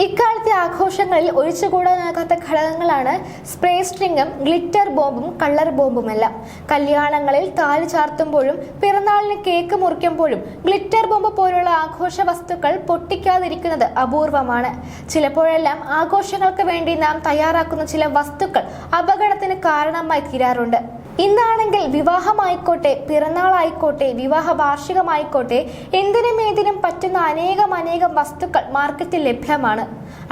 ഇക്കാലത്തെ ആഘോഷങ്ങളിൽ ഒഴിച്ചുകൂടാനാകാത്ത ഘടകങ്ങളാണ് spray സ്ട്രിങ്ങും glitter ബോംബും colour ബോംബുമെല്ലാം. കല്യാണങ്ങളിൽ താലി ചാർത്തുമ്പോഴും പിറന്നാളിന് കേക്ക് മുറിക്കുമ്പോഴും ഗ്ലിറ്റർ ബോംബ് പോലുള്ള ആഘോഷ വസ്തുക്കൾ പൊട്ടിക്കാതിരിക്കുന്നത് അപൂർവമാണ്. ചിലപ്പോഴെല്ലാം ആഘോഷങ്ങൾക്ക് വേണ്ടി നാം തയ്യാറാക്കുന്ന ചില വസ്തുക്കൾ അപകടത്തിന് കാരണമായി തീരാറുണ്ട്. ഇന്നാണെങ്കിൽ വിവാഹമായിക്കോട്ടെ, പിറന്നാളായിക്കോട്ടെ, വിവാഹ വാർഷികമായിക്കോട്ടെ, എന്തിനും പറ്റുന്ന അനേകം വസ്തുക്കൾ മാർക്കറ്റിൽ ലഭ്യമാണ്.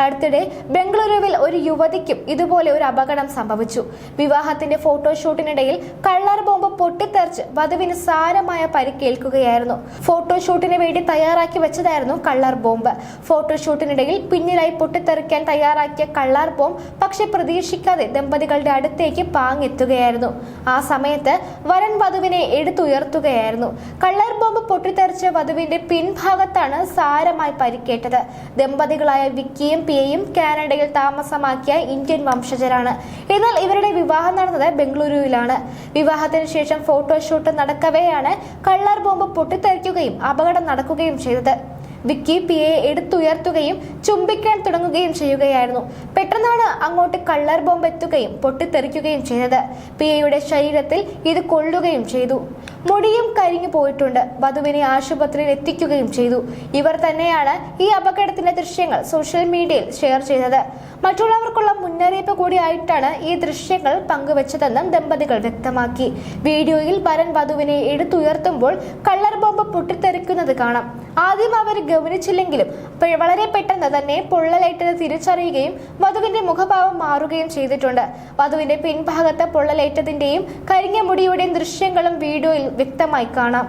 അടുത്തിടെ ബംഗളൂരുവിൽ ഒരു യുവതിക്കും ഇതുപോലെ ഒരു അപകടം സംഭവിച്ചു. വിവാഹത്തിന്റെ ഫോട്ടോഷൂട്ടിനിടയിൽ കളർ ബോംബ് പൊട്ടിത്തെറിച്ച് വധുവിന് സാരമായ പരിക്കേൽക്കുകയായിരുന്നു. ഫോട്ടോഷൂട്ടിന് വേണ്ടി തയ്യാറാക്കി വെച്ചതായിരുന്നു കളർ ബോംബ്. ഫോട്ടോഷൂട്ടിനിടയിൽ പിന്നിലായി പൊട്ടിത്തെറിക്കാൻ തയ്യാറാക്കിയ കളർ ബോംബ് പക്ഷെ പ്രതീക്ഷിക്കാതെ ദമ്പതികളുടെ അടുത്തേക്ക് പാഞ്ഞെത്തുകയായിരുന്നു. ആ സമയത്ത് വരൻ വധുവിനെ എടുത്തുയർത്തുകയായിരുന്നു. കളർ ബോംബ് പൊട്ടിത്തെറിച്ച വധുവിന്റെ പിൻഭാഗത്താണ് സാരമായി പരിക്കേറ്റത്. ദമ്പതികളായ വിക്കിയും പിയയും കാനഡയിൽ താമസമാക്കിയ ഇന്ത്യൻ വംശജരാണ്. എന്നാൽ ഇവരുടെ വിവാഹം നടന്നത് ബംഗളൂരുവിലാണ്. വിവാഹത്തിന് ശേഷം ഫോട്ടോഷൂട്ട് നടക്കവെയാണ് കളർ ബോംബ് പൊട്ടിത്തെറിക്കുകയും അപകടം നടക്കുകയും ചെയ്തത്. വിക്കി പിയയെ എടുത്തുയർത്തുകയും ചുംബിക്കാൻ തുടങ്ങുകയും ചെയ്യുകയായിരുന്നു. പെട്ടെന്നാണ് അങ്ങോട്ട് കളർ ബോംബ് എത്തുകയും പൊട്ടിത്തെറിക്കുകയും ചെയ്തത്. പിയയുടെ ശരീരത്തിൽ ഇത് കൊള്ളുകയും ചെയ്തു. മുടിയും കരിഞ്ഞു പോയിട്ടുണ്ട്. വധുവിനെ ആശുപത്രിയിൽ എത്തിക്കുകയും ചെയ്തു. ഇവർ തന്നെയാണ് ഈ അപകടത്തിന്റെ ദൃശ്യങ്ങൾ സോഷ്യൽ മീഡിയയിൽ ഷെയർ ചെയ്തത്. മറ്റുള്ളവർക്കുള്ള മുന്നറിയിപ്പ് കൂടിയായിട്ടാണ് ഈ ദൃശ്യങ്ങൾ പങ്കുവച്ചതെന്നും ദമ്പതികൾ വ്യക്തമാക്കി. വീഡിയോയിൽ വരൻ വധുവിനെ എടുത്തുയർത്തുമ്പോൾ കളർ ബോംബ് പൊട്ടിത്തെറിക്കുന്നത് കാണാം. ആദ്യം അവർ ഗവനിച്ചില്ലെങ്കിലും വളരെ പെട്ടെന്ന് തന്നെ പൊള്ളലേറ്റത് തിരിച്ചറിയുകയും വധുവിന്റെ മുഖഭാവം മാറുകയും ചെയ്തിട്ടുണ്ട്. വധുവിന്റെ പിൻഭാഗത്ത് പൊള്ളലേറ്റതിന്റെയും കരിഞ്ഞ മുടിയുടെയും ദൃശ്യങ്ങളും വീഡിയോയിൽ വ്യക്തമായി കാണാം.